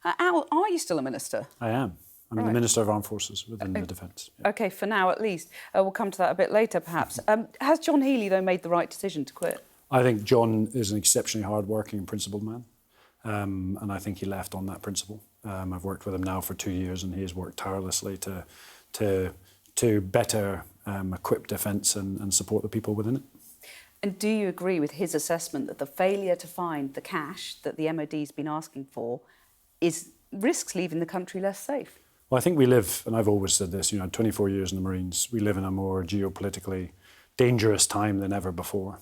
Are you still a minister? I am. I'm the Minister of Armed Forces within the Defence. Yeah. OK, for now at least. We'll come to that a bit later, perhaps. Has John Healey, though, made the right decision to quit? I think John is an exceptionally hard-working and principled man, and I think he left on that principle. I've worked with him now for 2 years, and he has worked tirelessly to better equip Defence and support the people within it. And do you agree with his assessment that the failure to find the cash that the MOD's been asking for risks leaving the country less safe? Well, I think we live, and I've always said this, 24 years in the Marines, we live in a more geopolitically dangerous time than ever before.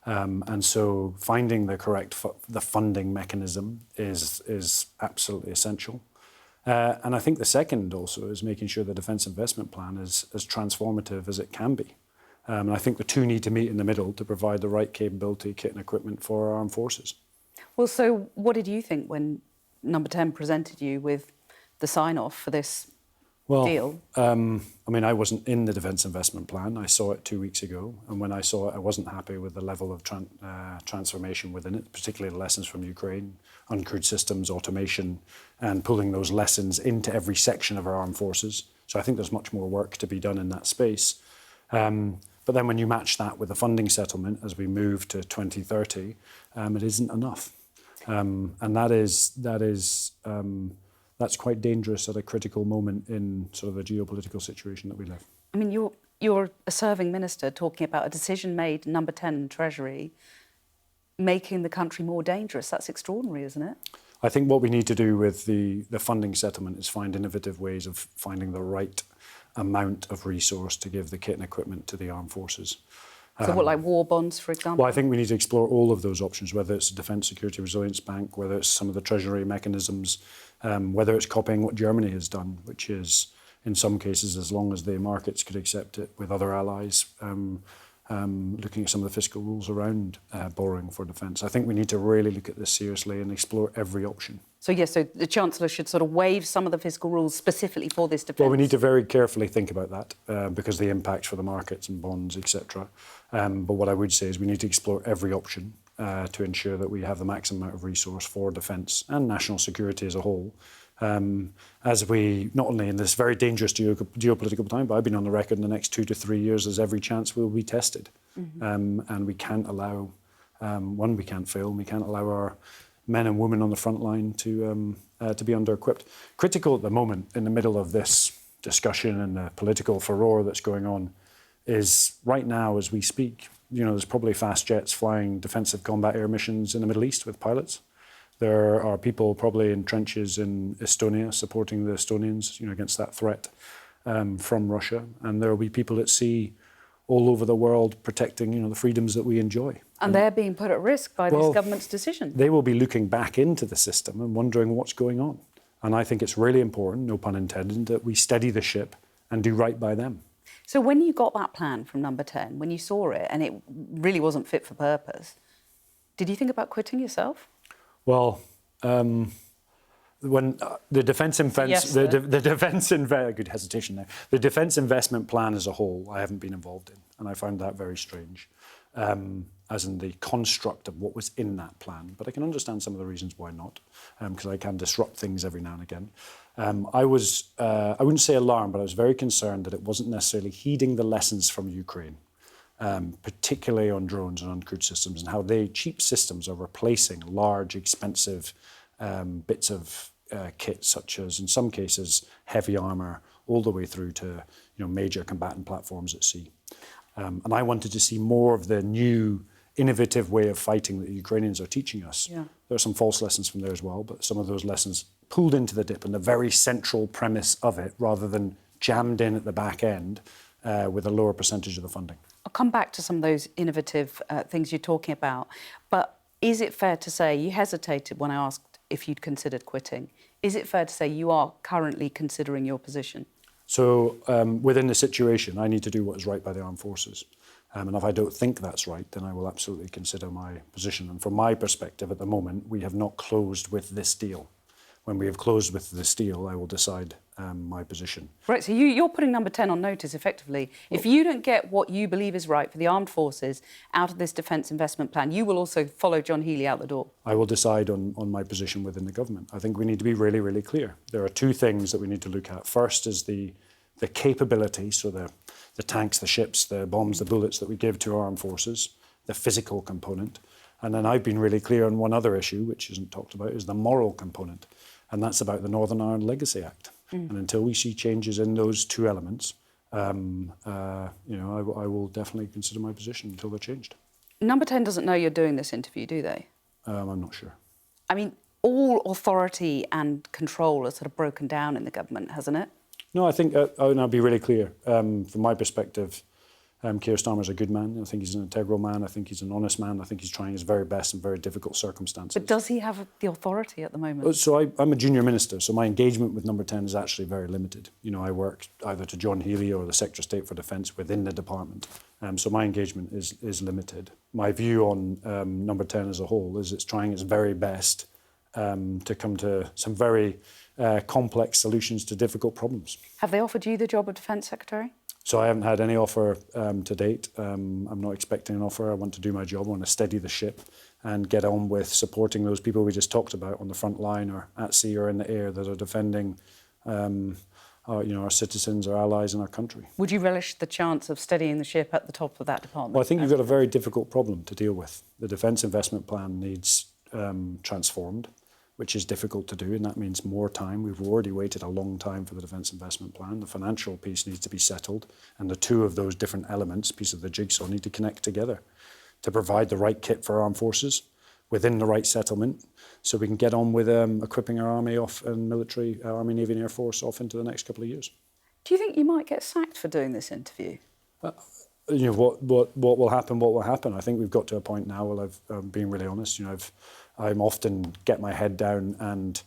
And so finding the correct the funding mechanism is absolutely essential. And I think the second also is making sure the Defence Investment Plan is as transformative as it can be. And I think the two need to meet in the middle to provide the right capability, kit and equipment for our armed forces. Well, so what did you think when Number 10 presented you with the sign-off for this deal? I mean, I wasn't in the Defence Investment Plan. I saw it 2 weeks ago. And when I saw it, I wasn't happy with the level of transformation within it, particularly the lessons from Ukraine, uncrewed systems, automation, and pulling those lessons into every section of our armed forces. So I think there's much more work to be done in that space. But then when you match that with the funding settlement as we move to 2030, it isn't enough. And that's quite dangerous at a critical moment in sort of the geopolitical situation that we live. I mean, you're a serving minister talking about a decision made, Number 10 in Treasury, making the country more dangerous. That's extraordinary, isn't it? I think what we need to do with the funding settlement is find innovative ways of finding the right amount of resource to give the kit and equipment to the armed forces. So what, like war bonds, for example? Well, I think we need to explore all of those options, whether it's a Defence Security Resilience Bank, whether it's some of the Treasury mechanisms, whether it's copying what Germany has done, which is, in some cases, as long as the markets could accept it, with other allies, looking at some of the fiscal rules around borrowing for defence. I think we need to really look at this seriously and explore every option. So, yes, so the Chancellor should sort of waive some of the fiscal rules specifically for this defence? Well, we need to very carefully think about that because of the impacts for the markets and bonds, etc. But what I would say is we need to explore every option to ensure that we have the maximum amount of resource for defence and national security as a whole. As we, not only in this very dangerous geopolitical time, but I've been on the record in the next 2 to 3 years, there's every chance we'll be tested. And we can't allow, we can't fail, and we can't allow our men and women on the front line to be under-equipped. Critical at the moment, in the middle of this discussion and the political furore that's going on, is right now, as we speak, there's probably fast jets flying defensive combat air missions in the Middle East with pilots. There are people probably in trenches in Estonia supporting the Estonians, against that threat from Russia. And there will be people at sea all over the world protecting, the freedoms that we enjoy. And they're being put at risk by this government's decision. They will be looking back into the system and wondering what's going on. And I think it's really important, no pun intended, that we steady the ship and do right by them. So when you got that plan from Number 10, when you saw it and it really wasn't fit for purpose, did you think about quitting yourself? Well, when the defence good hesitation there. The defence investment plan as a whole, I haven't been involved in, and I found that very strange, as in the construct of what was in that plan. But I can understand some of the reasons why not, because I can disrupt things every now and again. I wouldn't say alarmed, but I was very concerned that it wasn't necessarily heeding the lessons from Ukraine. Particularly on drones and uncrewed systems, and how cheap systems are replacing large, expensive bits of kit, such as, in some cases, heavy armour, all the way through to major combatant platforms at sea. And I wanted to see more of the new, innovative way of fighting that the Ukrainians are teaching us. Yeah. There are some false lessons from there as well, but some of those lessons pulled into the dip and the very central premise of it, rather than jammed in at the back end with a lower percentage of the funding. I'll come back to some of those innovative things you're talking about, but is it fair to say, you hesitated when I asked if you'd considered quitting, is it fair to say you are currently considering your position? So within the situation, I need to do what is right by the armed forces. And if I don't think that's right, then I will absolutely consider my position. And from my perspective at the moment, we have not closed with this deal. When we have closed with this deal, I will decide my position. Right, so you're putting Number 10 on notice, effectively. If you don't get what you believe is right for the armed forces out of this defence investment plan, you will also follow John Healey out the door. I will decide on my position within the government. I think we need to be really, really clear. There are two things that we need to look at. First is the capability, so the tanks, the ships, the bombs, the bullets that we give to our armed forces, the physical component. And then I've been really clear on one other issue, which isn't talked about, is the moral component. And that's about the Northern Ireland Legacy Act. And until we see changes in those two elements, I will definitely consider my position until they're changed. Number 10 doesn't know you're doing this interview, do they? I'm not sure. I mean, all authority and control has sort of broken down in the government, hasn't it? No, I think, I'll be really clear. From my perspective, Keir Starmer's a good man. I think he's an integral man. I think he's an honest man. I think he's trying his very best in very difficult circumstances. But does he have the authority at the moment? So I'm a junior minister, so my engagement with Number 10 is actually very limited. You know, I work either to John Healey or the Secretary of State for Defence within the department. So my engagement is limited. My view on Number 10 as a whole is it's trying its very best to come to some very complex solutions to difficult problems. Have they offered you the job of Defence Secretary? So I haven't had any offer to date. I'm not expecting an offer. I want to do my job. I want to steady the ship and get on with supporting those people we just talked about on the front line or at sea or in the air that are defending our citizens, our allies and our country. Would you relish the chance of steadying the ship at the top of that department? Well, I think you've got a very difficult problem to deal with. The Defence Investment Plan needs transformed, which is difficult to do, and that means more time. We've already waited a long time for the Defence Investment Plan. The financial piece needs to be settled, and the two of those different elements, piece of the jigsaw, need to connect together to provide the right kit for armed forces within the right settlement, so we can get on with equipping our army off and military, Army, Navy and Air Force off into the next couple of years. Do you think you might get sacked for doing this interview? What will happen? What will happen? I think we've got to a point now. Well, I'm being really honest. I'm often get my head down and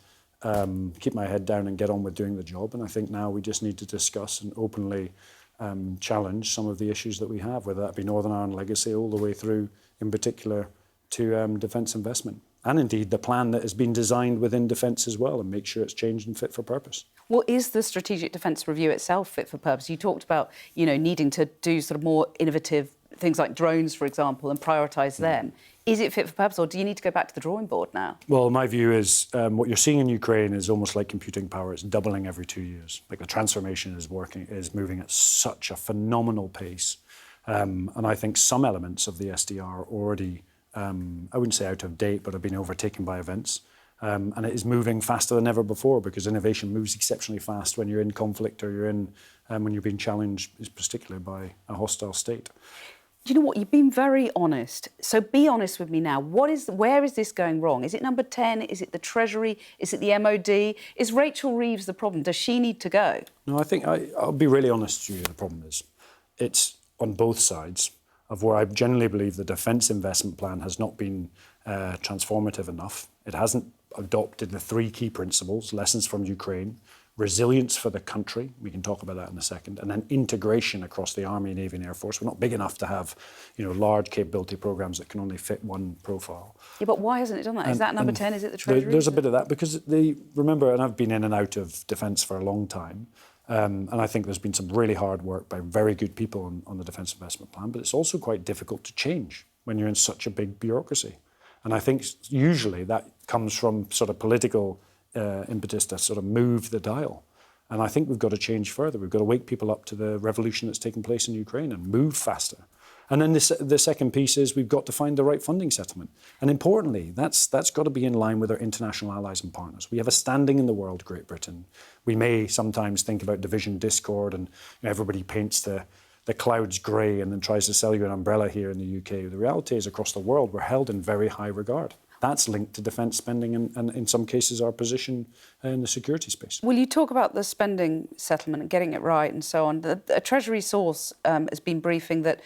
keep my head down and get on with doing the job. And I think now we just need to discuss and openly challenge some of the issues that we have, whether that be Northern Ireland legacy all the way through, in particular, to defence investment. And indeed, the plan that has been designed within defence as well, and make sure it's changed and fit for purpose. Well, is the Strategic Defence Review itself fit for purpose? You talked about, needing to do sort of more innovative things like drones, for example, and prioritise them. Is it fit for purpose, or do you need to go back to the drawing board now? Well, my view is what you're seeing in Ukraine is almost like computing power. It's doubling every 2 years. Like the transformation is moving at such a phenomenal pace. And I think some elements of the SDR are already, I wouldn't say out of date, but have been overtaken by events. And it is moving faster than ever before, because innovation moves exceptionally fast when you're in conflict or when you're being challenged, particularly by a hostile state. Do you know what? You've been very honest. So be honest with me now. Where is this going wrong? Is it Number 10? Is it the Treasury? Is it the MOD? Is Rachel Reeves the problem? Does she need to go? No, I think I'll be really honest with you. The problem is it's on both sides of where I generally believe the Defence Investment Plan has not been transformative enough. It hasn't adopted the three key principles: lessons from Ukraine, resilience for the country, we can talk about that in a second, and then integration across the Army, Navy and Air Force. We're not big enough to have, large capability programmes that can only fit one profile. Yeah, but why hasn't it done that? Is that Number 10? Is it the Treasury? There's a bit of that, because remember, and I've been in and out of defence for a long time, and I think there's been some really hard work by very good people on the Defence Investment Plan, but it's also quite difficult to change when you're in such a big bureaucracy. And I think usually that comes from sort of political impetus to sort of move the dial. And I think we've got to change further. We've got to wake people up to the revolution that's taking place in Ukraine and move faster. And then the second piece is we've got to find the right funding settlement. And importantly, that's got to be in line with our international allies and partners. We have a standing in the world, Great Britain. We may sometimes think about division, discord, and everybody paints the clouds grey and then tries to sell you an umbrella here in the UK. The reality is, across the world, we're held in very high regard. That's linked to defence spending and in some cases, our position in the security space. Will you talk about the spending settlement and getting it right and so on? A Treasury source has been briefing that,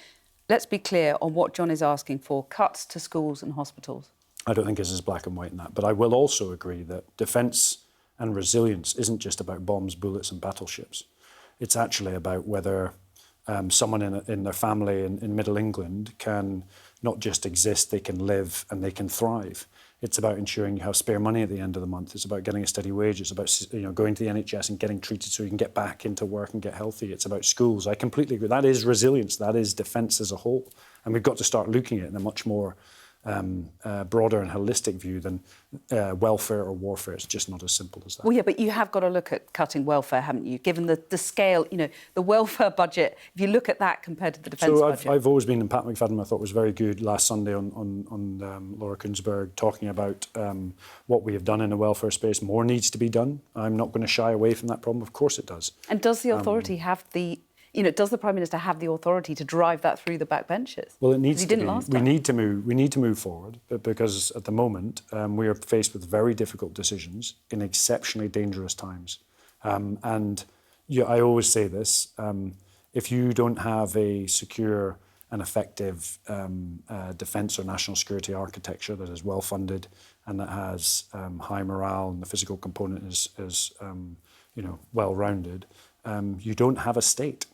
let's be clear on what John is asking for: cuts to schools and hospitals. I don't think it's as black and white in that, but I will also agree that defence and resilience isn't just about bombs, bullets and battleships. It's actually about whether someone in their family in Middle England can not just exist, they can live and they can thrive It's about ensuring you have spare money at the end of the month. It's about getting a steady wage. It's about going to the NHS and getting treated so you can get back into work and get healthy. It's about schools. I completely agree. That is resilience. That is defence as a whole. And we've got to start looking at it in a much more broader and holistic view than welfare or warfare. It's just not as simple as that. Well, yeah, but you have got to look at cutting welfare, haven't you? Given the scale, the welfare budget, if you look at that compared to the defence budget. So I've always been, and Pat McFadden I thought was very good last Sunday on Laura Kuenssberg talking about what we have done in the welfare space. More needs to be done. I'm not going to shy away from that problem. Of course it does. And does the authority have the... does the Prime Minister have the authority to drive that through the backbenches? Well, it needs to be. He didn't last time. We need to move forward, because at the moment we are faced with very difficult decisions in exceptionally dangerous times. I always say this: if you don't have a secure and effective defence or national security architecture that is well funded and that has high morale and the physical component is well rounded, you don't have a state.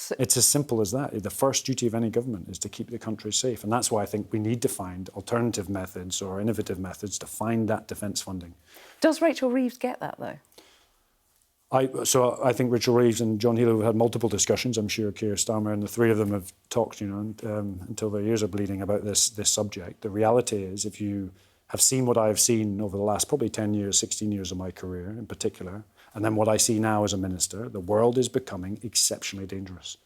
So it's as simple as that. The first duty of any government is to keep the country safe. And that's why I think we need to find alternative methods or innovative methods to find that defence funding. Does Rachel Reeves get that, though? I think Rachel Reeves and John Healey have had multiple discussions. I'm sure Keir Starmer and the three of them have talked, until their ears are bleeding about this subject. The reality is, if you have seen what I've seen over the last probably 10 years, 16 years of my career in particular, and then what I see now as a minister, the world is becoming exceptionally dangerous.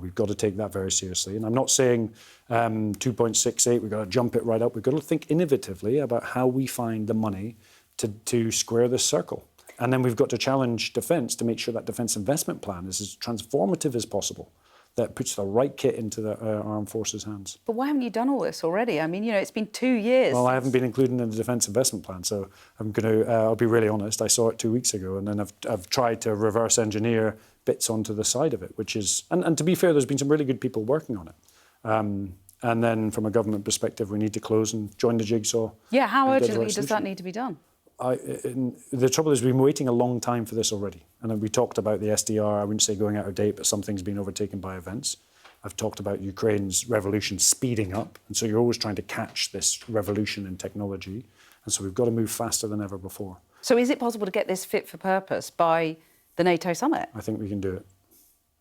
We've got to take that very seriously. And I'm not saying 2.68, we've got to jump it right up. We've got to think innovatively about how we find the money to square this circle. And then we've got to challenge defence to make sure that defence investment plan is as transformative as possible, that puts the right kit into the armed forces' hands. But why haven't you done all this already? I mean, it's been 2 years. Well, I haven't been included in the defence investment plan, so I'll be really honest. I saw it 2 weeks ago, and then I've tried to reverse engineer bits onto the side of it, which is, and to be fair, there's been some really good people working on it. And then from a government perspective, we need to close and join the jigsaw. Yeah, how urgently does that need to be done? The trouble is we've been waiting a long time for this already. And we talked about the SDR, I wouldn't say going out of date, but something's been overtaken by events. I've talked about Ukraine's revolution speeding up. And so you're always trying to catch this revolution in technology. And so we've got to move faster than ever before. So is it possible to get this fit for purpose by the NATO summit? I think we can do it.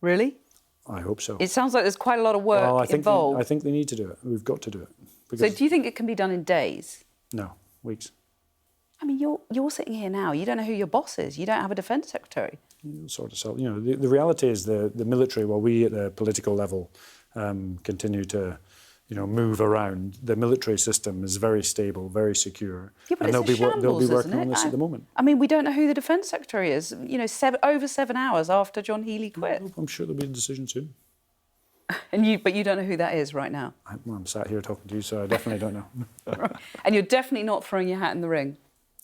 Really? I hope so. It sounds like there's quite a lot of work involved. I think they need to do it. We've got to do it. So do you think it can be done in days? No, weeks. I mean, you're sitting here now. You don't know who your boss is. You don't have a defence secretary. Sort of. So, the reality is the military, while we at the political level continue to, move around, the military system is very stable, very secure. Yeah, but and they'll be working on this at the moment. I mean, we don't know who the defence secretary is. Over 7 hours after John Healey quit. I'm sure there'll be a decision soon. But you don't know who that is right now. I'm sat here talking to you, so I definitely don't know. Right. And you're definitely not throwing your hat in the ring.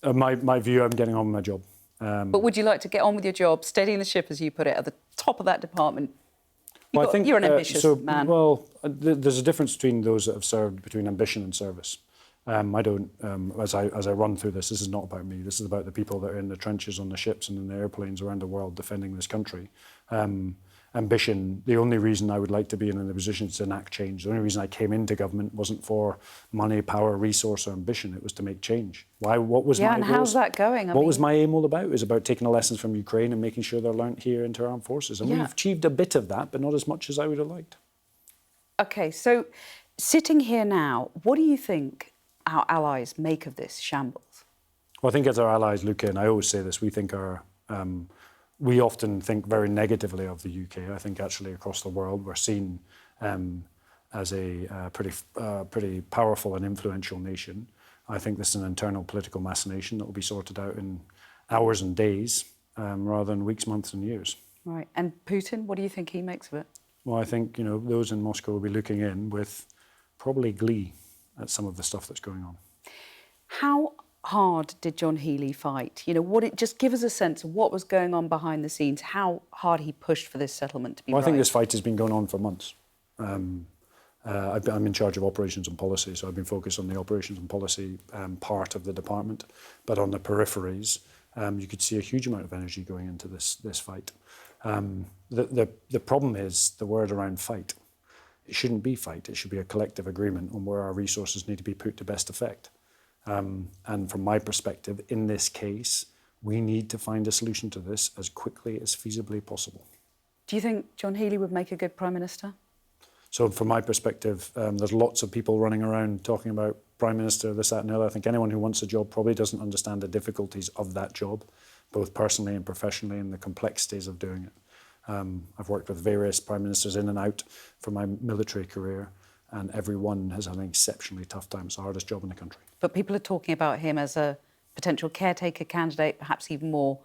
My view, I'm getting on with my job. But would you like to get on with your job, steadying the ship, as you put it, at the top of that department? I think you're an ambitious man. Well, there's a difference between those that have served, between ambition and service. I don't, as I run through this is not about me. This is about the people that are in the trenches on the ships and in the airplanes around the world defending this country. Ambition, the only reason I would like to be in a position to enact change, the only reason I came into government wasn't for money, power, resource or ambition. It was to make change. What was my and how's that going? What was my aim all about? It was about taking the lessons from Ukraine and making sure they're learnt here into our armed forces. And we've achieved a bit of that, but not as much as I would have liked. OK, so sitting here now, what do you think our allies make of this shambles? Well, I think as our allies look in, I always say this, we often think very negatively of the UK. I think actually across the world we're seen as a pretty powerful and influential nation. I think this is an internal political machination that will be sorted out in hours and days rather than weeks, months and years. Right. And Putin, what do you think he makes of it? Well, I think those in Moscow will be looking in with probably glee at some of the stuff that's going on. How hard did John Healey fight? Just give us a sense of what was going on behind the scenes, how hard he pushed for this settlement to be I think this fight has been going on for months. I'm in charge of operations and policy, so I've been focused on the operations and policy part of the department. But on the peripheries, you could see a huge amount of energy going into this fight. The problem is the word around fight. It shouldn't be fight. It should be a collective agreement on where our resources need to be put to best effect. And from my perspective, in this case, we need to find a solution to this as quickly as feasibly possible. Do you think John Healey would make a good Prime Minister? So from my perspective, there's lots of people running around talking about Prime Minister, this, that and the other. I think anyone who wants a job probably doesn't understand the difficulties of that job, both personally and professionally, and the complexities of doing it. I've worked with various Prime Ministers in and out from my military career, and everyone has had an exceptionally tough time. It's the hardest job in the country. But people are talking about him as a potential caretaker candidate, perhaps even more.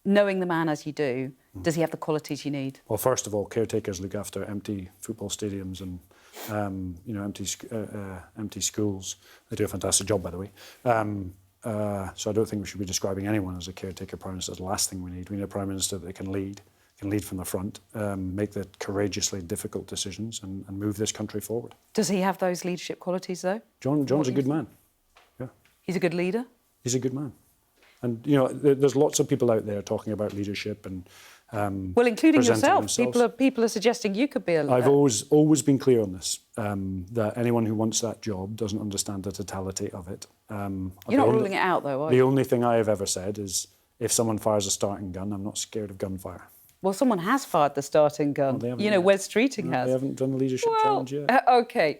Knowing the man as you do, does he have the qualities you need? Well, first of all, caretakers look after empty football stadiums and empty schools. They do a fantastic job, by the way. So I don't think we should be describing anyone as a caretaker Prime Minister. That's the last thing we need. We need a Prime Minister that can lead from the front, make the courageously difficult decisions and move this country forward. Does he have those leadership qualities, though? John's a good man. Yeah. He's a good leader? He's a good man. And, there's lots of people out there talking about leadership and well, including yourself. Themselves. People are suggesting you could be a leader. I've always been clear on this, that anyone who wants that job doesn't understand the totality of it. You're not ruling it out, though, are you? The only thing I have ever said is if someone fires a starting gun, I'm not scared of gunfire. Well, someone has fired the starting gun. Well, Wes Streeting has. They haven't done a leadership challenge yet. OK.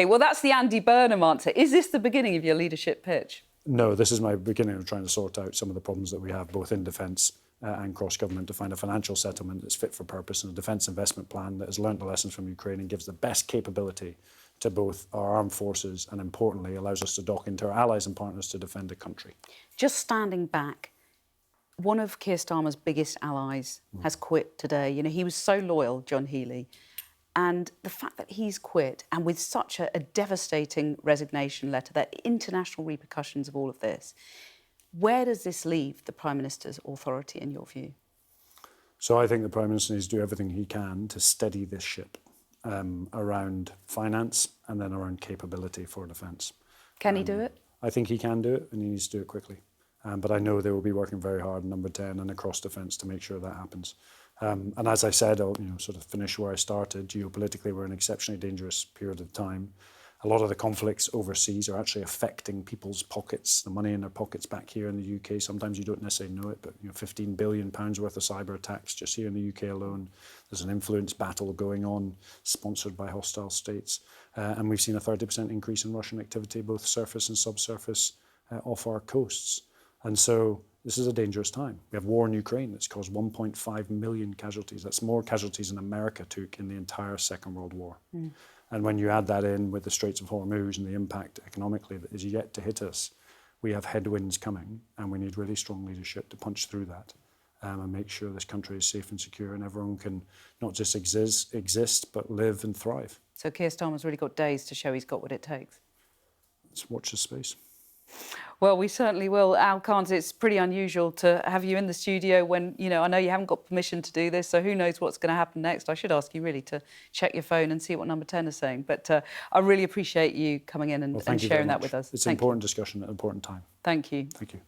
Well, that's the Andy Burnham answer. Is this the beginning of your leadership pitch? No, this is my beginning of trying to sort out some of the problems that we have, both in defence and cross-government, to find a financial settlement that's fit for purpose and a defence investment plan that has learnt the lessons from Ukraine and gives the best capability to both our armed forces and, importantly, allows us to dock into our allies and partners to defend the country. Just standing back, one of Keir Starmer's biggest allies has quit today. He was so loyal, John Healey. And the fact that he's quit, and with such a devastating resignation letter, the international repercussions of all of this, where does this leave the Prime Minister's authority, in your view? So I think the Prime Minister needs to do everything he can to steady this ship around finance and then around capability for defence. Can he do it? I think he can do it, and he needs to do it quickly. But I know they will be working very hard in Number 10 and across defence to make sure that happens. And as I said, I'll sort of finish where I started. Geopolitically, we're in an exceptionally dangerous period of time. A lot of the conflicts overseas are actually affecting people's pockets, the money in their pockets back here in the UK. Sometimes you don't necessarily know it, but £15 billion worth of cyber attacks just here in the UK alone. There's an influence battle going on, sponsored by hostile states. And we've seen a 30% increase in Russian activity, both surface and subsurface, off our coasts. And so this is a dangerous time. We have war in Ukraine that's caused 1.5 million casualties. That's more casualties than America took in the entire Second World War. And when you add that in with the Straits of Hormuz and the impact economically that is yet to hit us, we have headwinds coming, and we need really strong leadership to punch through that and make sure this country is safe and secure and everyone can not just exist but live and thrive. So Keir Starmer's really got days to show he's got what it takes. Let's watch this space. Well, we certainly will. Al Carns, it's pretty unusual to have you in the studio when, I know you haven't got permission to do this, so who knows what's going to happen next. I should ask you really to check your phone and see what Number 10 is saying. But I really appreciate you coming in and sharing that with us. It's an important discussion at an important time. Thank you. Thank you.